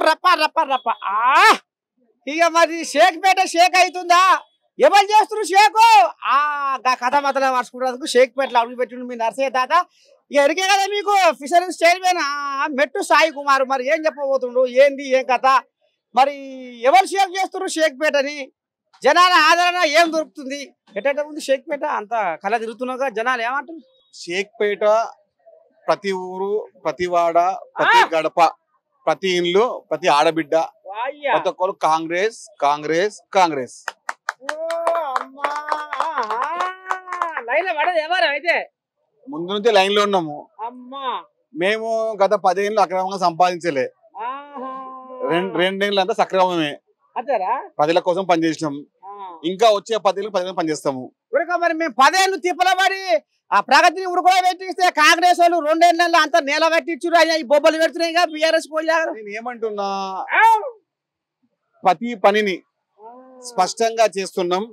రప్ప రప్ప రప్ప ఇక మరి షేక్పేట షేక్ అవుతుందా ఎవరు చేస్తున్నారు షేకు కథ మతలు పరుచుకుంటున్నందుకు షేక్పేటలో అడుగు పెట్టిండు మీ నర్సయ్య తాత ఇక ఎరికే కదా మీకు ఫిషరీస్ చైర్మన్ మెట్టు సాయి కుమార్ మరి ఏం చెప్పబోతుండు ఏంది ఏం కథ మరి ఎవరు షేక్ చేస్తున్నారు షేక్పేటని జనాల ఆదరణ ఏం దొరుకుతుంది ఎట్ట ఉంది షేక్పేట అంత కళ తిరుగుతున్నాగా జనాలు ఏమంటారు షేక్పేట ప్రతి ఊరు ప్రతి వాడ ప్రతి గడప ప్రతి ఇల్లు ప్రతి ఆడబిడ్డ ప్రతి ఒక్కరు కాంగ్రెస్ కాంగ్రెస్ కాంగ్రెస్ అయితే ముందు నుంచి లైన్ లో ఉన్నాము మేము గత 10 ఏళ్ళు అక్రమంగా సంపాదించలే రెండేళ్ళు అంతా సక్రమమే ప్రజల కోసం పనిచేసినాం ఇంకా వచ్చే 10 ఏళ్ళు 10 ఏళ్ళు పనిచేస్తాము మరి మేము 10 ఏళ్ళు తిప్పలబడి ఆ ప్రగతిని ఉరుకులో పెట్టిస్తే కాంగ్రెస్ వాళ్ళు 2 ఏళ్ళ అంతా నేల పెట్టించారు ఈ బొబ్బలు పెడుతున్నాయి బీఆర్ఎస్ పోయారు నేను ఏమంటున్నా ప్రతి పనిని స్పష్టంగా చేస్తున్నాం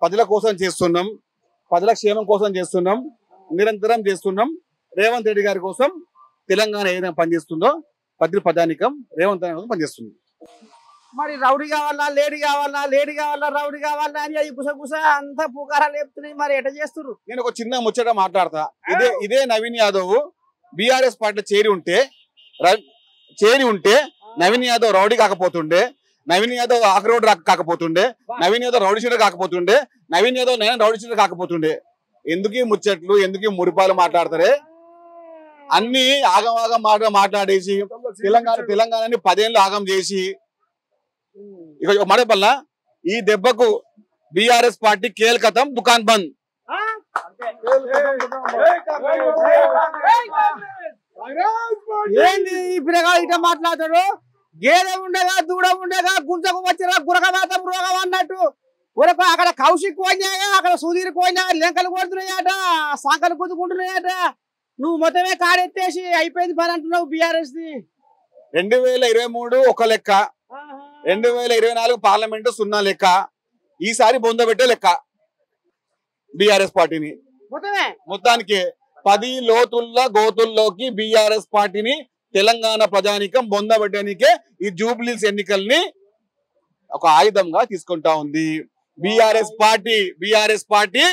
ప్రజల కోసం చేస్తున్నాం ప్రజల క్షేమం కోసం చేస్తున్నాం నిరంతరం చేస్తున్నాం రేవంత్ రెడ్డి గారి కోసం తెలంగాణ ఏదైనా పనిచేస్తుందో ప్రతి ప్రధానికం రేవంత్ రెడ్డి కోసం పనిచేస్తుంది మరి రౌడీ కావాలా లేడీ కావాలా లేడీ కావాలా రౌడీ కావాలా అని గుసగుస అంతా పూకారాలు లేపుతున్నాయి మరి ఎట్లా చేస్తున్నారు నేను ఒక చిన్న ముచ్చట మాట్లాడతా ఇదే నవీన్ యాదవ్ బీఆర్ఎస్ పార్టీలో చేరి ఉంటే నవీన్ యాదవ్ రౌడీ కాకపోతుండే నవీన్ యాదవ్ ఆక్రోడ్ కాకపోతుండే నవీన్ యాదవ్ రౌడీ షీటర్ కాకపోతుండే నవీన్ యాదవ్ నేను రౌడీ షీటర్ కాకపోతుండే ఎందుకు ముచ్చట్లు ఎందుకు మురిపాలు మాట్లాడతారే అన్ని ఆగం మాట్లాడేసి తెలంగాణని 10 ఏళ్ళు ఆగం చేసి ఇక మడపల్ల ఈ దెబ్బకు బీఆర్ఎస్ పార్టీ కేల్కతం దుకాన్ బంద్ ఏంది ఈ పిల్లగా ఇట మాట్లాడతాడు గేదె ఉండగా దూడ ఉండగా గుంతకు వచ్చిన గురకమాతం రోగం అన్నట్టు ఊరకు అక్కడ కౌశిక్ పోయినాయా అక్కడ సుధీర్ పోయినా లెంకలు కొడుతున్నాయట సాకలు కుదుకుంటున్నాయట నువ్వు మొత్తమే కాడెత్తేసి అయిపోయింది పని అంటున్నావు బీఆర్ఎస్ ది 2023 ఒక లెక్క 2024 పార్లమెంటు 0 లెక్క ఈసారి బొందబెట్టే లెక్క బీఆర్ఎస్ పార్టీని మొత్తానికి 10 లోతుల్లో గోతుల్లోకి బీఆర్ఎస్ పార్టీని తెలంగాణ ప్రజానికం బొందబెట్టడానికే ఈ జూబ్లీస్ ఎన్నికల్ని ఒక ఆయుధంగా తీసుకుంటా ఉంది బీఆర్ఎస్ పార్టీ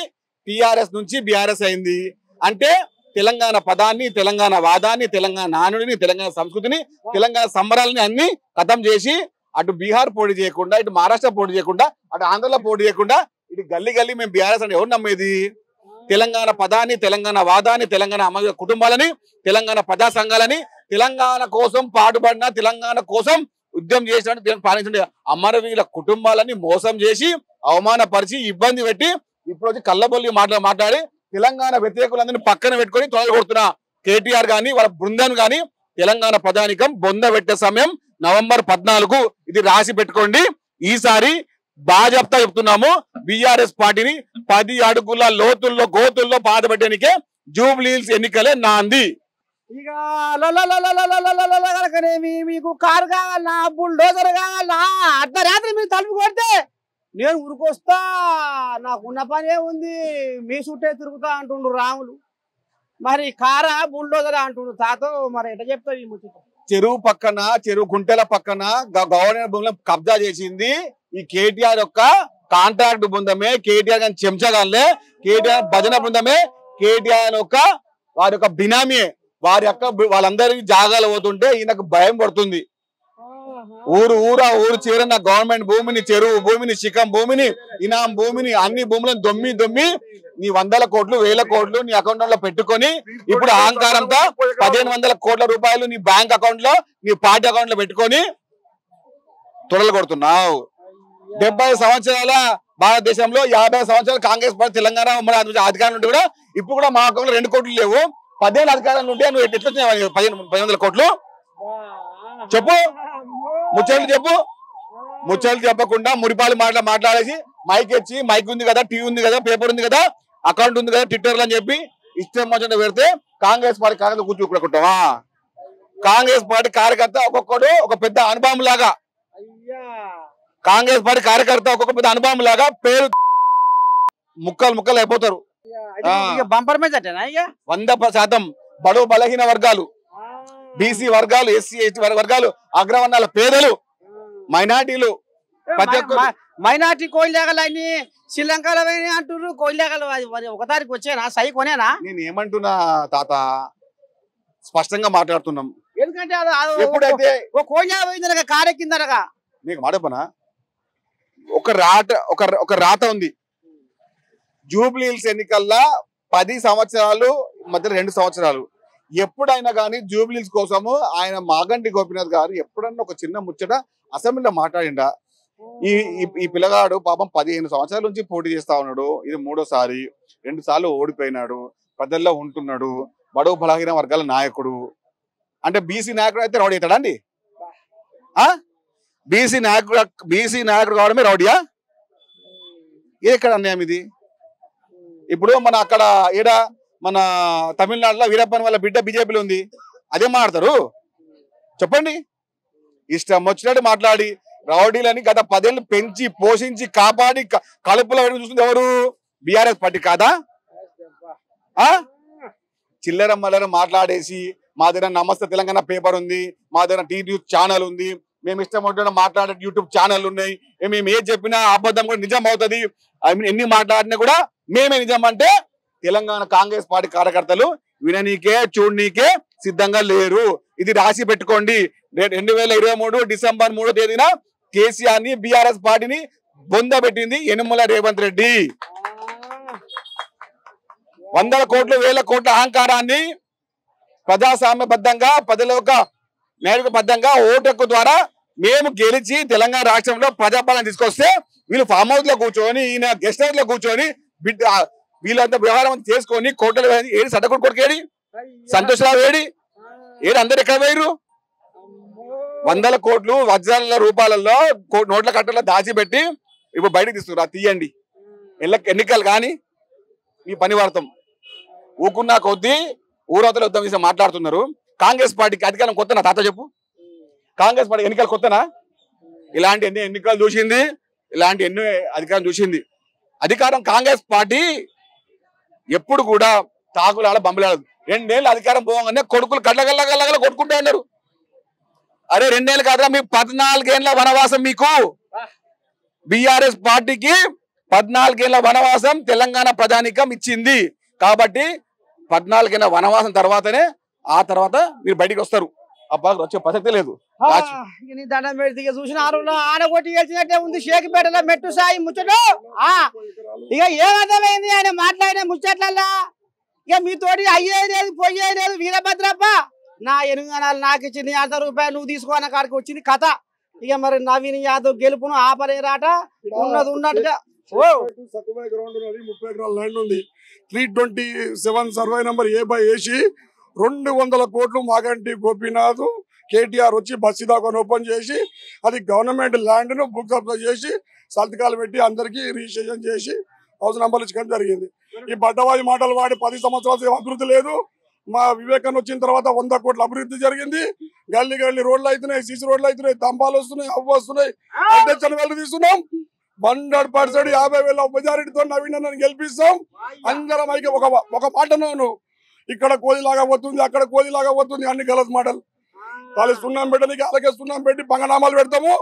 టిఆర్ఎస్ నుంచి బీఆర్ఎస్ అయింది అంటే తెలంగాణ పదాన్ని తెలంగాణ వాదాన్ని తెలంగాణ నానుడిని తెలంగాణ సంస్కృతిని తెలంగాణ సంబరాలని అన్ని ఖతం చేసి అటు బీహార్ పోటీ చేయకుండా ఇటు మహారాష్ట్ర పోటీ చేయకుండా అటు ఆంధ్రలో పోటీ చేయకుండా ఇటు గల్లీ మేము బీఆర్ఎస్ అంటే ఎవరు నమ్మేది తెలంగాణ పదాన్ని తెలంగాణ వాదాన్ని తెలంగాణ కుటుంబాలని తెలంగాణ ప్రజా సంఘాలని తెలంగాణ కోసం పాటుపడిన తెలంగాణ కోసం ఉద్యమం చేసిన పాలించండి అమరవీరుల కుటుంబాలని మోసం చేసి అవమానపరిచి ఇబ్బంది పెట్టి ఇప్పుడు వచ్చి కళ్ళబొల్లి మాట్లాడి తెలంగాణ వ్యతిరేకులందరినీ పక్కన పెట్టుకొని తొలగొడుతున్న కేటీఆర్ గాని వాళ్ళ బృందం గాని తెలంగాణ ప్రజానికం బొందబెట్టే సమయం నవంబర్ 14 ఇది రాసి పెట్టుకోండి ఈసారి బాజాప్తా చెప్తున్నాము బీఆర్ఎస్ పార్టీని 10 అడుగుల లోతుల్లో గోతుల్లో బాధపెట్టడానికే జూబ్లీస్ ఎన్నికలే నాంది ఇక మీకు కారు కావాలన్నా బుల్డోజర్ కావాలన్నా అర్ధరాత్రి మీరు తలుపు కొడితే నేను ఉరికొస్తా నాకున్న పనే ఉంది మీ చుట్టే తిరుగుతా అంటుండు రాములు మరి కారా బుల్డోజర్ అంటుండు తాతో మరి ఎట్లా చెప్తావు ఈ ముచ్చట చెరువు గుంటెల పక్కన గవర్నర్ భూములను కబ్జా చేసింది ఈ కేటీఆర్ యొక్క కాంట్రాక్ట్ బృందమే కేటీఆర్ గాని చెంచగానే కేటీఆర్ భజన బృందమే కేటీఆర్ యొక్క వారి యొక్క బినామీ వారి యొక్క వాళ్ళందరికీ జాగాలు పోతుంటే ఈయనకు భయం పడుతుంది ఊరు చివరన గవర్నమెంట్ భూమిని చెరువు భూమిని శిఖం భూమిని ఇనాం భూమిని అన్ని భూములను దొమ్మి నీ 100 కోట్లు 1000 కోట్లు నీ అకౌంట్ లో పెట్టుకొని ఇప్పుడు అహంకారంతో 1500 కోట్ల రూపాయలు నీ బ్యాంక్ అకౌంట్ లో నీ పార్టీ అకౌంట్ లో పెట్టుకొని తొడలు కొడుతున్నావు 70 సంవత్సరాల భారతదేశంలో 50 సంవత్సరాలు కాంగ్రెస్ పార్టీ తెలంగాణ ఉమ్మడి అధికారం ఉంటే కూడా ఇప్పుడు కూడా మా అకౌంట్ లో 2 కోట్లు లేవు 10 ఏళ్ళ అధికారంలో ఉంటే నువ్వు ఎట్లా 1500 కోట్లు చెప్పు ముచ్చట్లు చెప్పకుండా మురిపాలు మాట్లాడేసి మైక్ ఉంది కదా టీవీ ఉంది కదా పేపర్ ఉంది కదా అకౌంట్ ఉంది కదా ట్విట్టర్ అని చెప్పి ఇష్టం వచ్చినట్టు పెడితే కాంగ్రెస్ పార్టీ కార్యకర్త కూర్చుకుంటావా కాంగ్రెస్ పార్టీ కార్యకర్త ఒక్కొక్కడు ఒక పెద్ద అనుభవం లాగా కాంగ్రెస్ పార్టీ కార్యకర్త ఒక్కొక్క పెద్ద అనుభవం లాగా పేరు ముక్కలు అయిపోతారు 100% బడుగు బలహీన వర్గాలు బీసీ వర్గాలు, ఎస్సీ ఎస్టీ వర్గాలు, అగ్రవర్ణాల పేదలు, మైనార్టీలు, ప్రతి ఒక్కరు. మైనార్టీ కోయిలేగలు అన్ని శ్రీలంకలో అంటున్నారు. కోయిలేగలు ఒక తారీఖు వచ్చేనా సై కొనేనా? నేను ఏమంటున్నా తాత, స్పష్టంగా మాట్లాడుతున్నాం. ఎందుకంటే ఎప్పుడైతే కోయిలేగ పోయిందనగా కారెక్కిందనగా నీకు మాడపనా, ఒక రాత ఉంది. జూబ్లీ హిల్స్ ఎన్నికల్లో 10 సంవత్సరాలు మధ్య 2 సంవత్సరాలు. ఎప్పుడైనా కానీ జూబ్లీ హిల్స్ కోసము ఆయన మాగంటి గోపీనాథ్ గారు ఎప్పుడన్నా ఒక చిన్న ముచ్చట అసెంబ్లీలో మాట్లాడిండా? ఈ పిల్లగాడు పాపం 15 సంవత్సరాల నుంచి పోటీ చేస్తా ఉన్నాడు. ఇది 3వ సారి. 2 సార్లు ఓడిపోయినాడు. ప్రజల్లో ఉంటున్నాడు. బడుగు బలహీన వర్గాల నాయకుడు. అంటే బీసీ నాయకుడు అయితే రౌడీ అవుతాడా అండి? బీసీ నాయకుడు కావడమే రౌడీయా? ఎక్కడ అన్యాయం ఇది? ఇప్పుడు మన అక్కడ మన తమిళనాడులో వీరప్పన్ వాళ్ళ బిడ్డ బీజేపీలో ఉంది. అదే మాట్లాడతారు? చెప్పండి. ఇష్టం వచ్చినట్టు మాట్లాడి రౌడీలని గత 10 ఏళ్ళు పెంచి పోషించి కాపాడి కలుపులో చూస్తుంది ఎవరు? బీఆర్ఎస్ పార్టీ కాదా? చిల్లర మల్లర మాట్లాడేసి మా దగ్గర నమస్తే తెలంగాణ పేపర్ ఉంది, మా దగ్గర టీ న్యూస్ ఛానల్ ఉంది, మేము ఇష్టం వచ్చిన మాట్లాడే యూట్యూబ్ ఛానల్ ఉన్నాయి, మేము ఏం చెప్పినా అబద్ధం కూడా నిజం అవుతుంది, ఎన్ని మాట్లాడినా కూడా మేమే నిజం అంటే తెలంగాణ కాంగ్రెస్ పార్టీ కార్యకర్తలు విననీకే చూడనీకే సిద్ధంగా లేరు. ఇది రాసి పెట్టుకోండి. 2023 డిసెంబర్ 3వ తేదీన కేసీఆర్ ని బీఆర్ఎస్ పార్టీని బొందబెట్టింది యనుమల రేవంత్ రెడ్డి. 100 కోట్లు 1000 కోట్ల అహంకారాన్ని ప్రజాస్వామ్యబద్ధంగా ప్రజల యొక్క న్యాయబద్ధంగా ఓటు ద్వారా మేము గెలిచి తెలంగాణ రాష్ట్రంలో ప్రజాపాలన తీసుకొస్తే వీళ్ళు ఫామ్ హౌస్ లో కూర్చొని, ఈయన గెస్ట్ హౌస్ లో కూర్చొని వీళ్ళంతా వ్యవహారం చేసుకొని కోట్ల ఏడి సడ్డకొట్టు కొడుకేడి, సంతోషరావు ఏడి అందరు ఎక్కడ పోయారు? 100 కోట్లు వజ్రాల రూపాయలలో నోట్ల కట్టలో దాచిపెట్టి ఇప్పుడు బయటకు తీస్తున్నారు. తీయండి. ఎన్నికలు కానీ మీ పని వాడతాం. ఊకున్నా కొద్దీ ఊరవతల యుద్ధం చేసి మాట్లాడుతున్నారు. కాంగ్రెస్ పార్టీకి అధికారం కొత్తనా తాత చెప్పు? కాంగ్రెస్ పార్టీ ఎన్నికలు కొత్తనా? ఇలాంటి ఎన్ని ఎన్నికలు చూసింది, ఇలాంటి ఎన్నో అధికారం చూసింది. అధికారం కాంగ్రెస్ పార్టీ ఎప్పుడు కూడా తాగులాడ బంబులాడదు. 2 ఏళ్ళు అధికారం పోగానే కొడుకులు గల్లగల్లగల్లగల కొట్టుకుంటూ ఉన్నారు. అరే 2 ఏళ్ళు కాదురా, మీకు 14 ఏళ్ళ వనవాసం. మీకు బీఆర్ఎస్ పార్టీకి 14 ఏళ్ళ వనవాసం తెలంగాణ ప్రజానీకం ఇచ్చింది. కాబట్టి 14 ఏళ్ళ వనవాసం తర్వాతనే ఆ తర్వాత మీరు బయటికి వస్తారు. అబ్బా వచ్చే ప్రసక్తే లేదు. దండం పెడితే చూసిన ఆడగొట్టి గెలిచినట్టే ఉంది. షేక్పేటలో మెట్టు సాయి ముచ్చట. ఇక ఏమర్థమైంది ఆయన మాట్లాడిన ముచ్చట్లల్లా? ఇక మీతోటి అయ్యేది పోయేది వీరభద్రప్ప నా ఎనుగనాలు నాకు ఇచ్చింది 50 రూపాయలు నువ్వు తీసుకోన కాడికి వచ్చింది కథ. ఇక మరి నవీన్ యాదవ్ గెలుపును ఆపలేరాట. ఉన్నది ఉన్నట్టుగా 30 ఎకరాల ల్యాండ్ ఉంది. 327 సర్వే నంబర్ A/AC 200 కోట్లు మాగంటి గోపీనాథ్ కేటీఆర్ వచ్చి బస్సు దాకా ఓపెన్ చేసి అది గవర్నమెంట్ ల్యాండ్ ను బుక్ కబ్జా చేసి సంతకాలు పెట్టి అందరికి రిజిస్ట్రేషన్ చేసి హౌస్ నంబర్లు ఇచ్చడం జరిగింది. ఈ బడ్డవాది మాటలు వాడి 10 సంవత్సరాలు అభివృద్ధి లేదు. మా వివేకాన్ని వచ్చిన తర్వాత 100 కోట్ల అభివృద్ధి జరిగింది. గల్లీ గల్లీ రోడ్లు అవుతున్నాయి, సీసీ రోడ్లు అవుతున్నాయి, దంబాలు వస్తున్నాయి, అవ్వ వస్తున్నాయి. అయితే చనవేళ్ళు తీస్తున్నాం. 100% 50,000 మెజారిటీతో నవీన్ గెలిపిస్తాం. అందరం అయితే ఒక మాటను ఇక్కడ కోదిలాగా పోతుంది, అక్కడ కోదిలాగా పోతుంది, అన్ని గలత్ మాటలు. వాళ్ళు సున్నం పెట్టడానికి అలాగే సున్నం పెట్టి పంగనామాలు పెడతాము.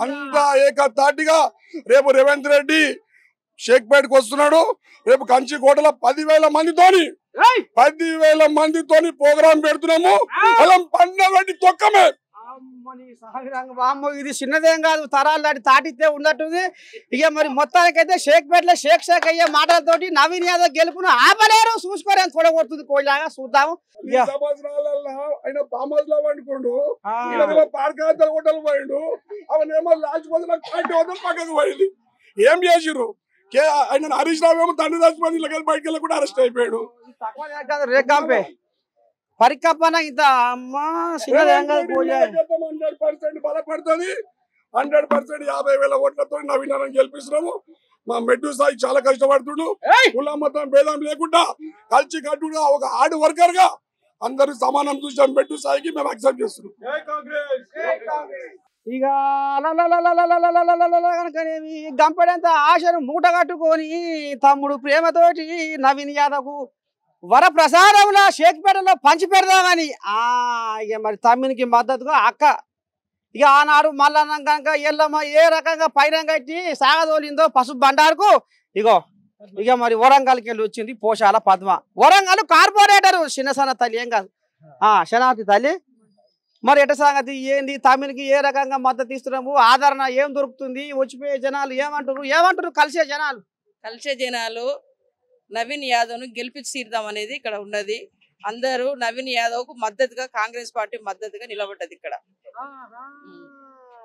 అంతా ఏకతాటిగా రేపు రేవంత్ రెడ్డి షేక్పేటకు వస్తున్నాడు. రేపు కంచికోటలో 10,000 మందితోని ప్రోగ్రాం పెడుతున్నాము. పొలం పండబెట్టి తొక్కమే. ఇది చిన్నదేం కాదు, తరాలు దాటి తాటితే ఉన్నట్టుంది. ఇక మరి మొత్తానికైతే షేక్పేటలో షేక్ అయ్యే మాటలతోటి నవీన్ యాదవ్ గెలుపును ఆపలేరు. చూసుకోరని చూడగొడుతుంది కోయిలాగా. చూద్దాము. ఆయన పామస్ లో వండుకోండు, పార్కాంతలు హోటల్ పోయిండు, అవనేమో లాచిపోతే పక్కకు పోయింది. ఏం చేసిర్రు? ఆయన హరీష్ రావు ఏమో తండ్రి రాజమండ్రి బయటకు వెళ్ళి కూడా అరెస్ట్ అయిపోయాడు. రేగాంపే పరికల్పన ఇంత అమ్మా 100% బలపడుతుంది. 100% 50,000 ఓట్లతో నవీన్ గెలిపిస్తున్నాము. మా మెట్టు సాయి చాలా కష్టపడుతుడు. కుల మతం భేదం లేకుండా కలిసి కట్టుగా ఒక హార్డ్ వర్కర్ గా అందరూ సమానం చూసాం. మెట్టు సాయికి మేము యాక్సెప్ట్ చేస్తున్నాం. ఇక గంపడంత ఆశను మూట కట్టుకొని తమ్ముడు ప్రేమతోటి నవీన్ యాదవ్ వరప్రసాదంలో షేక్పేటలో పంచి పెడదామని ఇక మరి తమ్మినికి మద్దతుగా అక్క ఇక ఆనాడు మల్లన్నం కనుక ఎల్లమ్మ ఏ రకంగా పైన కట్టి సాగదోలిందో పసుపు బండారుకు ఇక మరి వరంగల్కి వెళ్ళి వచ్చింది పోషాల పద్మ. వరంగల్ కార్పొరేటరు చిన్నసన్న తల్లి ఏం కాదు శనార్థి తల్లి. మరి ఎట సంగతి ఏంది, తమిళకి ఏ రకంగా మద్దతు ఇస్తున్నాము, ఆదరణ ఏం దొరుకుతుంది, వచ్చిపోయే జనాలు ఏమంటారు కలిసే జనాలు నవీన్ యాదవ్ను గెలిపించిద్దాం అనేది ఇక్కడ ఉన్నది. అందరూ నవీన్ యాదవ్ కు మద్దతుగా కాంగ్రెస్ పార్టీ మద్దతుగా నిలబడ్డది ఇక్కడ.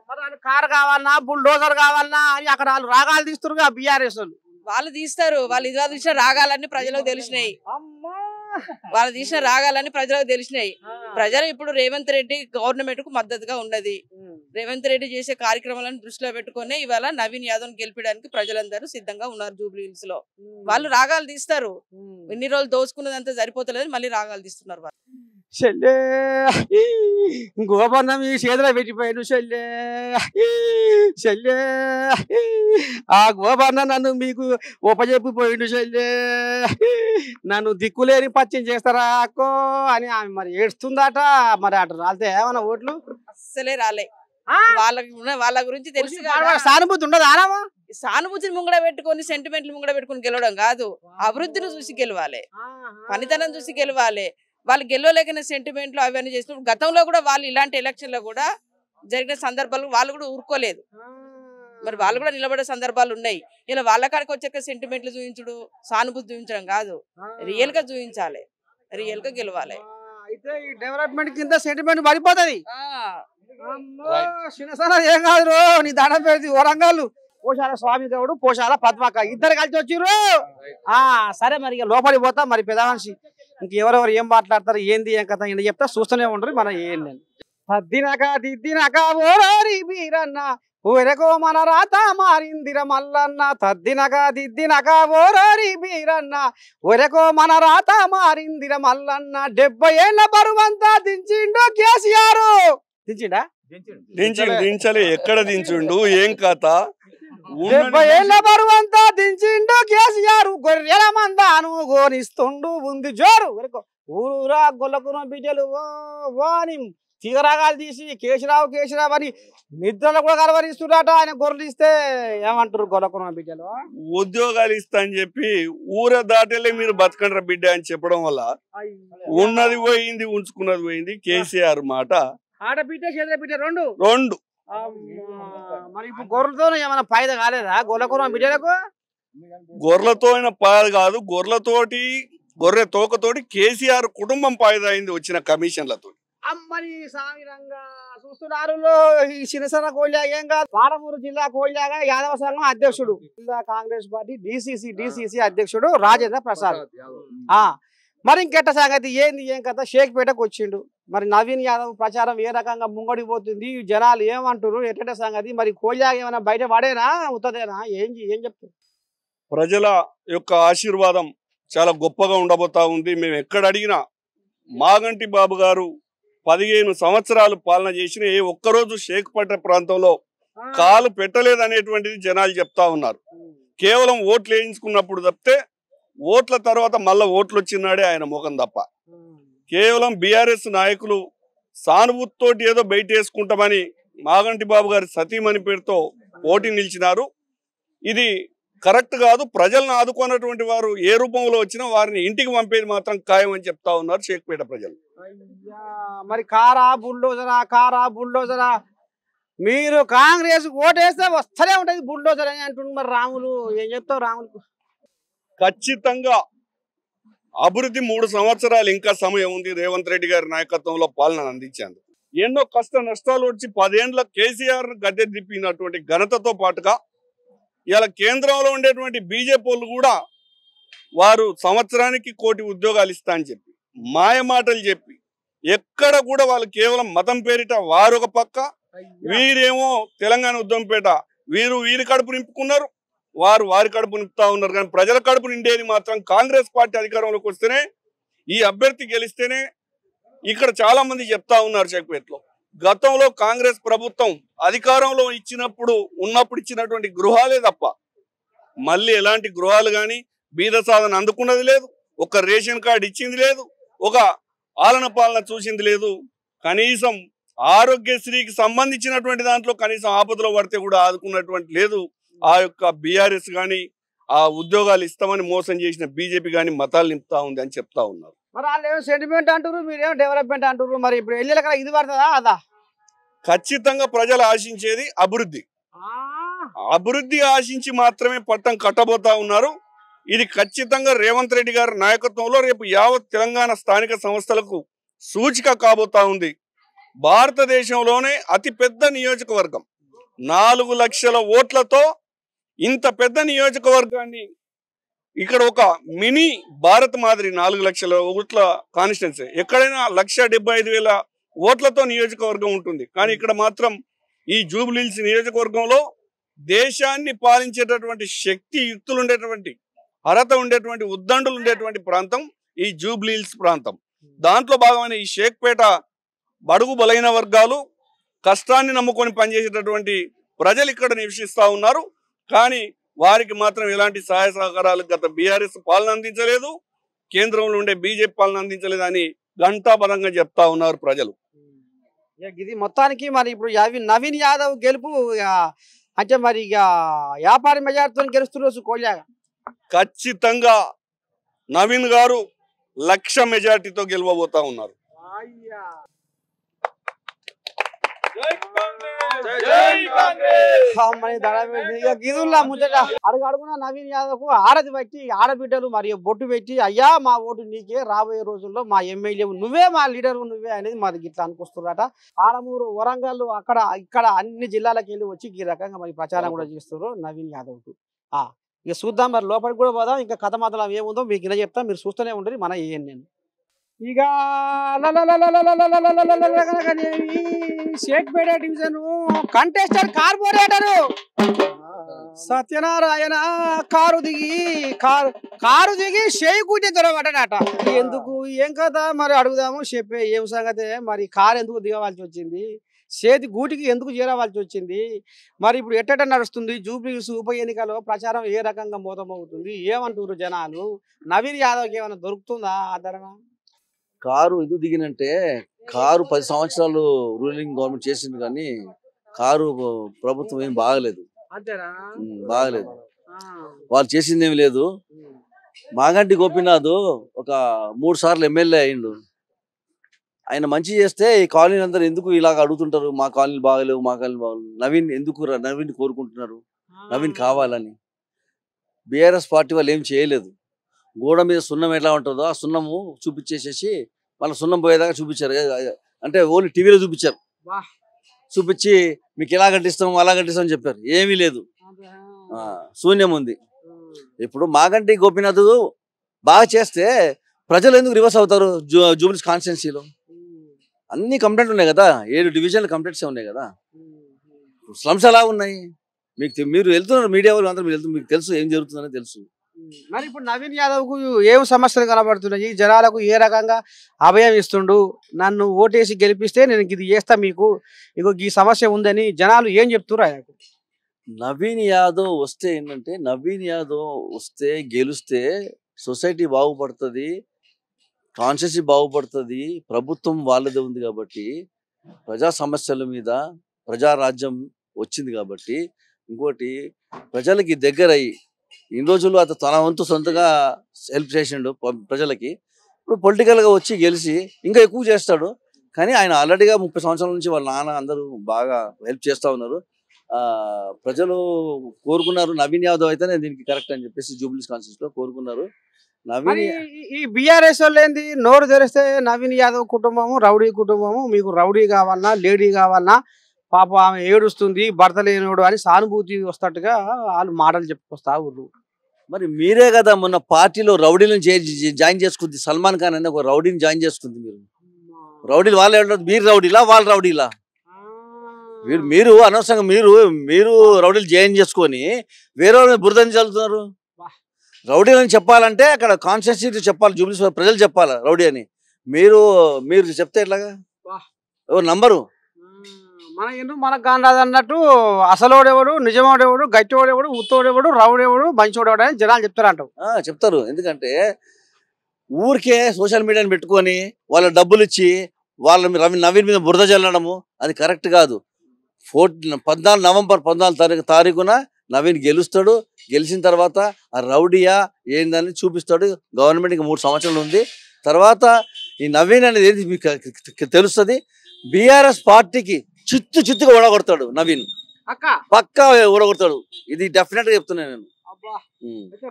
మరి కారు కావాలన్నా బుల్డోజర్ కావాలన్నా అని అక్కడ వాళ్ళు రాగాలు తీస్తున్నారు బీఆర్ఎస్ వాళ్ళు తీస్తారు. వాళ్ళు ఇదిగా తీసిన రాగాలన్నీ ప్రజలకు తెలిసినాయి. వాళ్ళు తీసిన రాగాలన్నీ ప్రజలకు తెలిసినాయి. ప్రజలు ఇప్పుడు రేవంత్ రెడ్డి గవర్నమెంట్ కు మద్దతుగా ఉన్నది. రేవంత్ రెడ్డి చేసే కార్యక్రమాలను దృష్టిలో పెట్టుకుని ఇవాళ నవీన్ యాదవ్ గెలిపడానికి ప్రజలందరూ సిద్ధంగా ఉన్నారు. జూబ్లీ హిల్స్ లో వాళ్ళు రాగాలు తీస్తారు. ఎన్ని రోజులు దోచుకున్నదంతా సరిపోతలేదు, మళ్ళీ రాగాలు తీస్తున్నారు వాళ్ళు. చెల్లే గోపన్నం ఈ చేతిలో పెట్టిపోయాడు చెల్లే ఆ గోపన్న నన్ను మీకు ఉపజెప్పిపోయిండు చెల్లే, నన్ను దిక్కులేని పచ్చం చేస్తారా అక్కో అని ఆమె మరి ఏడుస్తుందట. మరి అటు రాలితే ఏమన్నా ఓట్లు అస్సలే రాలే. వాళ్ళ గురించి తెలిసి సానుభూతి ఉండదు. ఆరామా సానుభూతిని ముంగడ పెట్టుకొని సెంటిమెంట్లు ముంగడ పెట్టుకుని గెలవడం కాదు, అభివృద్ధిని చూసి గెలవాలి, పనితనం చూసి గెలవాలి. వాళ్ళు గెలవలేకనే సెంటిమెంట్లు అవన్నీ చేసినప్పుడు గతంలో కూడా వాళ్ళు ఇలాంటి ఎలక్షన్లో కూడా జరిగిన సందర్భాలు వాళ్ళు కూడా ఊరుకోలేదు. మరి వాళ్ళు కూడా నిలబడే సందర్భాలు ఉన్నాయి. ఇలా వాళ్ళ కాడికి వచ్చాక సెంటిమెంట్లు చూపించడు, సానుభూతి చూపించడం కాదు, రియల్ గా చూపించాలి, రియల్ గా గెలవాలి. అయితే ఈ డెవలప్మెంట్ కింద సెంటిమెంట్ పడిపోతుంది. ఏం కాదు నీ దండం పెడితే వరంగల్ పోషాల స్వామి గౌడు పోషాల పద్మక ఇద్దరు కలిసి వచ్చిర్రు. సరే మరి ఇక లోపలికి పోతా. మరి పెద్ద మనిషి ఇంకెవరెవరు ఏం మాట్లాడతారు ఏంది ఏం కథ ఏంటి చెప్తా చూస్తూనే ఉండరు. మనం ఏం నేను దిద్దినక ఓరి బీరన్న ఊరకో మన రాత మారిందిర మల్లన్న, దిద్దినక ఓరి బీరన్న ఊరకో మన రాత మారిందిర మల్లన్న. 70 ఏళ్ల బరువంతా దించిండు కేసీఆర్. దించిండా? దించలే. ఎక్కడ దించుండు, ఏం కథ? 70 ఏళ్ల బరువంతా దించిండు కేసీఆర్. గొర్రెల మందాను గోనిస్తుండు ఉంది జోరు. ఊరూరా గొల్లకున్న బిడ్డలు ఓ అని తీగరాగాలు తీసి కేశరావు అని నిద్రలో కూడా కలవరిస్తున్నట. ఆయన గొర్రెలు ఇస్తే ఏమంటారు గొల్లకున్న బిడ్డలు? ఉద్యోగాలు ఇస్తా అని చెప్పి ఊర దాటలే మీరు బతకండ్రా బిడ్డ అని చెప్పడం వల్ల ఉన్నది పోయింది, ఉంచుకున్నది పోయింది. కేసీఆర్ మాట ఆడబిడ్డ చేదబిడ్డ రెండు. మరి ఇప్పుడు గొర్రెలతో ఏమైనా ఫాయిదా కాలేదా గొల్లకున్న బిడ్డలకు? గొర్రెలతో పాయద కాదు, గొర్రె తోకతోటి కేసీఆర్ కుటుంబం పాయద అయింది వచ్చిన కమిషన్లతో. మరి సామిరంగా చూస్తున్నారు. ఈ చిన్నసన్న కోళ్ళ ఏం కాదు, పాలమూరు జిల్లా కోళ్ళగా యాదవ సంఘం అధ్యక్షుడు, జిల్లా కాంగ్రెస్ పార్టీ డిసిసి అధ్యక్షుడు రాజేంద్ర ప్రసాద్. మరి ఇంకెట్ట సంగతి ఏంది ఏం కథ? షేక్పేటకు వచ్చిండు. మరి నవీన్ యాదవ్ ప్రచారం ఏ రకంగా ముంగడిపోతుంది, జనాలు ఏమంటారు, ఎట్ట సంగతి? మరి కోళ్ళగా ఏమైనా బయట పడేనా ఉత్తదేనా ఏం చెప్తారు? ప్రజల యొక్క ఆశీర్వాదం చాలా గొప్పగా ఉండబోతా ఉంది. మేము ఎక్కడ అడిగినా మాగంటి బాబు గారు 15 సంవత్సరాలు పాలన చేసిన ఏ ఒక్కరోజు షేక్పేట ప్రాంతంలో కాలు పెట్టలేదనేటువంటిది జనాలు చెప్తా ఉన్నారు. కేవలం ఓట్లు వేయించుకున్నప్పుడు తప్పితే ఓట్ల తర్వాత మళ్ళా ఓట్లు వచ్చినాడే ఆయన ముఖం తప్ప. కేవలం బీఆర్ఎస్ నాయకులు సానుభూతితోటి ఏదో బయట వేసుకుంటామని మాగంటి బాబు గారి సతీమణి పేరుతో పోటీ నిలిచినారు. ఇది కరెక్ట్ కాదు. ప్రజలను ఆదుకున్నటువంటి వారు ఏ రూపంలో వచ్చినా వారిని ఇంటికి పంపేది మాత్రం ఖాయం అని చెప్తా ఉన్నారు షేక్పేట ప్రజలు. మరి కారా బుల్డోజరా మీరు కాంగ్రెస్ ఓటేస్తే వస్తూనే ఉంటది బుల్డోజర్ అని అంటున్నారు. మరి రాములు ఏం చెప్తావు? రాములు ఖచ్చితంగా అభివృద్ధి 3 సంవత్సరాలు ఇంకా సమయం ఉంది రేవంత్ రెడ్డి గారి నాయకత్వంలో పాలన అందించేందుకు. ఎన్నో కష్ట నష్టాలు వచ్చి 10 ఏళ్ల కేసీఆర్ గద్దె దిప్పినటువంటి ఘనతతో పాటుగా ఇలా కేంద్రంలో ఉండేటువంటి బీజేపీ వాళ్ళు కూడా వారు సంవత్సరానికి 1 కోటి ఉద్యోగాలు ఇస్తా అని చెప్పి మాయ మాటలు చెప్పి ఎక్కడ కూడా వాళ్ళు కేవలం మతం పేరిట వారు ఒక పక్క, వీరేమో తెలంగాణ ఉద్యమంపేట వీరి కడుపు నింపుకున్నారు, వారి కడుపు నింపుతా ఉన్నారు. కానీ ప్రజల కడుపు నిండేది మాత్రం కాంగ్రెస్ పార్టీ అధికారంలోకి వస్తేనే, ఈ అభ్యర్థి గెలిస్తేనే. ఇక్కడ చాలా మంది చెప్తా ఉన్నారు షేక్పేటలో గతంలో కాంగ్రెస్ ప్రభుత్వం అధికారంలో ఉన్నప్పుడు ఇచ్చినటువంటి గృహాలే తప్ప మళ్ళీ ఎలాంటి గృహాలు కానీ బీద సాధన అందుకున్నది లేదు. ఒక రేషన్ కార్డు ఇచ్చింది లేదు, ఒక ఆలన పాలన చూసింది లేదు. కనీసం ఆరోగ్యశ్రీకి సంబంధించినటువంటి దాంట్లో కనీసం ఆపదలో పడితే కూడా ఆదుకున్నటువంటి లేదు. ఆ యొక్క బీఆర్ఎస్ కానీ ఆ ఉద్యోగాలు ఇస్తామని మోసం చేసిన బీజేపీ కానీ మతాలు నింపుతా ఉంది అని చెప్తా ఉన్నారు. మరి వాళ్ళు ఏమో సెంటిమెంట్ అంటారు, మీరేమో డెవలప్మెంట్ అంటారు. మరి ఇప్పుడు వెళ్ళే కదా ఇది పడుతుందా అదా? ఖచ్చితంగా ప్రజలు ఆశించేది అభివృద్ధి. అభివృద్ధి ఆశించి మాత్రమే పట్టం కట్టబోతా ఉన్నారు. ఇది ఖచ్చితంగా రేవంత్ రెడ్డి గారి నాయకత్వంలో రేపు యావత్ తెలంగాణ స్థానిక సంస్థలకు సూచిక కాబోతా ఉంది. భారతదేశంలోనే అతి పెద్ద నియోజకవర్గం 4 లక్షల ఓట్లతో ఇంత పెద్ద నియోజకవర్గాన్ని ఇక్కడ ఒక మినీ భారత్ మాదిరి 4 లక్షల ఓట్ల కాన్స్టిట్యున్సీ ఎక్కడైనా 1,75,000 ఓట్లతో నియోజకవర్గం ఉంటుంది. కానీ ఇక్కడ మాత్రం ఈ జూబ్లీహిల్స్ నియోజకవర్గంలో దేశాన్ని పాలించేటటువంటి శక్తి యుక్తులు ఉండేటువంటి అర్హత ఉండేటువంటి ఉద్దండులు ఉండేటువంటి ప్రాంతం ఈ జూబ్లీహిల్స్ ప్రాంతం. దాంట్లో భాగమైన ఈ షేక్పేట బడుగు బలైన వర్గాలు కష్టాన్ని నమ్ముకొని పనిచేసేటటువంటి ప్రజలు ఇక్కడ నివసిస్తూ ఉన్నారు. కానీ వారికి మాత్రం ఎలాంటి సహాయ సహకారాలు గత బీఆర్ఎస్ పాలన అందించలేదు, కేంద్రంలో ఉండే బీజేపీ పాలన అందించలేదు అని ఘంటాపరంగా చెప్తా ఉన్నారు ప్రజలు. ఇది మొత్తానికి మరి ఇప్పుడు నవీన్ యాదవ్ గెలుపు అంటే మరి ఇక వ్యాపారి మెజార్టీతో గెలుస్తున్నారు కోల్యాగా. ఖచ్చితంగా నవీన్ గారు 1,00,000 మెజార్టీతో గెలవబోతా ఉన్నారు. అడుగున నవీన్ యాదవ్ కు ఆరతి పెట్టి ఆడబిడ్డలు మరియు బొట్టు పెట్టి అయ్యా మా ఓటు నీకే, రాబోయే రోజుల్లో మా ఎమ్మెల్యే నువ్వే, మా లీడర్ నువ్వే అనేది మాది ఇట్లా అనుకొస్తున్నారట. ఆడమూరు, వరంగల్, అక్కడ ఇక్కడ అన్ని జిల్లాలకు వెళ్ళి వచ్చి ఈ రకంగా మరి ప్రచారం కూడా చేస్తున్నారు నవీన్ యాదవ్ కు. ఇక చూద్దాం, మరి లోపలికి కూడా పోదాం. ఇంకా కథ మాత్రం ఏముందో మీకు ఇలా చెప్తాం, మీరు చూస్తూనే ఉండరు మన నేను. ఇక Shaikpet division contester corporator Satyanarayana car దిగి షేకుటి దొరకటనట. ఎందుకు ఏం కదా మరి అడుగుదాము, చెప్పే ఏం సంగతే. మరి కారు ఎందుకు దిగవలసి వచ్చింది, చేతి గూటికి ఎందుకు చేరవలసి వచ్చింది, మరి ఇప్పుడు ఎట్టట నడుస్తుంది జూబ్లీహిల్స్ ఉప ఎన్నికలో ప్రచారం ఏ రకంగా మోతమవుతుంది, ఏమంటారు జనాలు, నవీన్ యాదవ్కి ఏమైనా దొరుకుతుందా ఆదరణ? కారు ఎందుకు దిగినంటే, కారు 10 సంవత్సరాలు రూలింగ్ గవర్నమెంట్ చేసింది కానీ కారు ప్రభుత్వం ఏం బాగలేదు, బాగలేదు. వాళ్ళు చేసింది ఏమి లేదు. మాగంటి గోపీనాథ్ ఒక 3 సార్లు ఎమ్మెల్యే అయిండు. ఆయన మంచి చేస్తే ఈ కాలనీ అందరూ ఎందుకు ఇలాగ అడుగుతుంటారు, మా కాలనీలు బాగలేవు, మా కాలనీ బాగలేవు. నవీన్ ఎందుకు నవీన్ కోరుకుంటున్నారు, నవీన్ కావాలని. బీఆర్ఎస్ పార్టీ వాళ్ళు ఏం చేయలేదు. గోడ మీద సున్నం ఎట్లా ఉంటుందో ఆ సున్నము చూపించేసేసి మళ్ళీ సున్నం పోయేదాకా చూపించారు. అంటే ఓన్లీ టీవీలో చూపించారు, చూపించి మీకు ఎలా కట్టిస్తాం అలా కట్టిస్తాం అని చెప్పారు. ఏమీ లేదు, శూన్యం ఉంది. ఇప్పుడు మాగంటి గోపీనాథ్ బాగా చేస్తే ప్రజలు ఎందుకు రివర్స్ అవుతారు? జూబ్లీహిల్స్ కాన్స్టిట్యున్సీలో అన్ని కంప్లైంట్లు ఉన్నాయి కదా, 7 డివిజన్ల కంప్లైంట్స్ ఉన్నాయి కదా. స్లమ్స్ ఎలా ఉన్నాయి మీరు వెళ్తున్నారు, మీడియా వాళ్ళు అందరూ మీరు వెళ్తున్నారు, మీకు తెలుసు ఏం జరుగుతుందని తెలుసు. మరి ఇప్పుడు నవీన్ యాదవ్ కు ఏం సమస్యలు కనబడుతున్నాయి, జనాలకు ఏ రకంగా అభయం ఇస్తుండు, నన్ను ఓటేసి గెలిపిస్తే నేను ఇది చేస్తా, మీకు ఇగో ఈ సమస్య ఉందని జనాలు ఏం చెప్తున్నారు ఆయనకు? నవీన్ యాదవ్ వస్తే ఏంటంటే, నవీన్ యాదవ్ వస్తే గెలిస్తే సొసైటీ బాగుపడుతుంది, కాన్స్టిట్యూన్సీ బాగుపడుతుంది, ప్రభుత్వం వాళ్ళదే ఉంది కాబట్టి, ప్రజా సమస్యల మీద ప్రజారాజ్యం వచ్చింది కాబట్టి. ఇంకోటి ప్రజలకి దగ్గరయ్యి ఇన్ని రోజులు అతను తన వంతు సొంతగా హెల్ప్ చేసిండు ప్రజలకి. ఇప్పుడు పొలిటికల్గా వచ్చి గెలిచి ఇంకా ఎక్కువ చేస్తాడు. కానీ ఆయన ఆల్రెడీగా 30 సంవత్సరాల నుంచి వాళ్ళ నాన్న అందరూ బాగా హెల్ప్ చేస్తూ ఉన్నారు. ప్రజలు కోరుకున్నారు నవీన్ యాదవ్ అయితేనే దీనికి కరెక్ట్ అని చెప్పేసి జూబ్లీహిల్స్ కాన్స్టిట్యూన్సీలో కోరుకున్నారు. ఈ బీఆర్ఎస్ వాళ్ళు ఏంది నోరు తెరిస్తే నవీన్ యాదవ్ కుటుంబము రౌడీ కుటుంబము, మీకు రౌడీ కావాలన్నా లేడీ కావాలన్నా పాప ఆమె ఏడుస్తుంది భర్త లేనోడు అని సానుభూతి వస్తట్టుగా వాళ్ళు మాటలు చెప్పుకొస్తా ఊరు. మరి మీరే కదా మొన్న పార్టీలో రౌడీలను జాయిన్ చేసుకుంది, సల్మాన్ ఖాన్ అని ఒక రౌడీని జాయిన్ చేసుకుంది. మీరు రౌడీలు వాళ్ళు, మీరు రౌడీలా వాళ్ళు రౌడీలా? మీరు అనవసరంగా మీరు రౌడీలు జాయిన్ చేసుకొని వేరే బురదని చల్లుతున్నారు. రౌడీలని చెప్పాలంటే అక్కడ కాన్స్టిట్యూన్సీ చెప్పాలి, జూబ్లీహిల్స్ ప్రజలు చెప్పాలి రౌడీ అని. మీరు చెప్తే ఎట్లాగా ఎవరు నంబరు? మనకు కానరాదు అన్నట్టు అసలోడెవడు, నిజమోడెవడు, గట్టివాడెవడు, ఉత్తోడెవడు, రౌడెవడు, మంచోడెవడు అని జనాలు చెప్తారంటావు. చెప్తారు. ఎందుకంటే ఊరికే సోషల్ మీడియాని పెట్టుకొని వాళ్ళ డబ్బులు ఇచ్చి వాళ్ళ నవీన్ మీద బురద చల్లడము అది కరెక్ట్ కాదు. 14 నవంబర్ 14 తారీఖున నవీన్ గెలుస్తాడు. గెలిచిన తర్వాత ఆ రౌడియా ఏందని చూపిస్తాడు. గవర్నమెంట్కి 3 సంవత్సరాలు ఉంది. తర్వాత ఈ నవీన్ అనేది ఏది మీకు తెలుస్తుంది. బీఆర్ఎస్ పార్టీకి చిత్తుగా ఓడగొడతాడు నవీన్, పక్కా ఓడగొడతాడు. ఇది డెఫినెట్ గా చెప్తున్నాను నేను.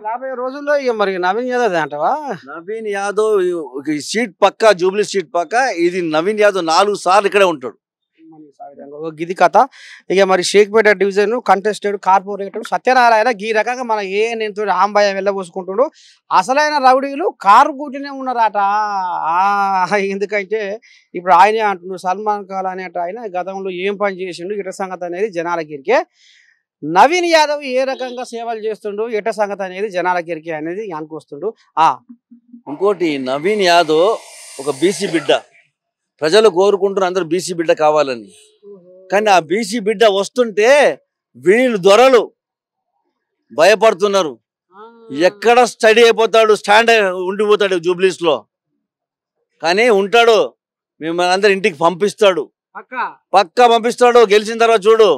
రాబోయే రోజుల్లో ఇక మరి నవీన్ యాదవ్ అంటవా? నవీన్ యాదవ్ సీట్ పక్కా, జూబ్లీ సీట్ పక్కా. ఇది నవీన్ యాదవ్ 4 సార్లు ఇక్కడే ఉంటాడు. గిది కథ. ఇక మరి Shaikpet division contested corporator Satyanarayana ఈ రకంగా మన నేను ఆంబాయ వెళ్ళబోసుకుంటున్నాడు. అసలైన రౌడీలు కారు గుడ్డినే ఉన్నారట. ఎందుకంటే ఇప్పుడు ఆయనే అంటున్నాడు, సల్మాన్ ఖాన్ అనేట ఆయన గతంలో ఏం పని చేసిండు, ఇట సంగతి అనేది జనాలకి. నవీన్ యాదవ్ ఏ రకంగా సేవలు చేస్తుండు, ఎట సంగతి అనేది జనాలకి అనేది అనుకొస్తుండు. ఇంకోటి నవీన్ యాదవ్ ఒక బీసీ బిడ్డ. ప్రజలు కోరుకుంటున్నారు అందరూ బీసీ బిడ్డ కావాలని. కానీ ఆ బీసీ బిడ్డ వస్తుంటే వీళ్ళు దొరలు భయపడుతున్నారు. ఎక్కడ స్టడీ అయిపోతాడు, స్టాండ్ ఉండిపోతాడు జూబ్లీస్ లో. కానీ ఉంటాడు, మిమ్మల్ని అందరు ఇంటికి పంపిస్తాడు, పక్కా పంపిస్తాడు. గెలిచిన తర్వాత చూడు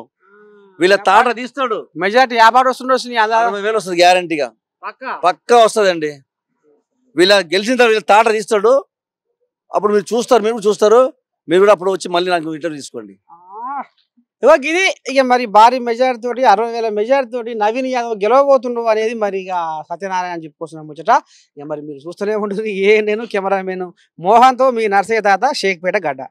వీళ్ళ తాట తీస్తాడు. మెజార్టీ 50 వస్తుంది గ్యారంటీగా, పక్కా వస్తుందండి. వీళ్ళ గెలిచిన తర్వాత వీళ్ళ తాట తీస్తాడు. అప్పుడు మీరు చూస్తారు, మీరు చూస్తారు. మీరు కూడా అప్పుడు వచ్చి మళ్ళీ నాకు ఇంటర్వ్యూ తీసుకోండి. ఇది ఇక మరి భారీ మెజార్టీ తోటి 60,000 మెజార్టీ తోటి నవీన్ యాదవ్ గెలవబోతుండు అనేది మరి ఇక సత్యనారాయణ చెప్పుకొస్తున్న ముచ్చట. ఇక మరి మీరు చూస్తూనే ఉంటుంది. నేను కెమెరామెన్ మోహన్తో మీ నర్సయ్య తాత, షేక్పేట గడ్డ.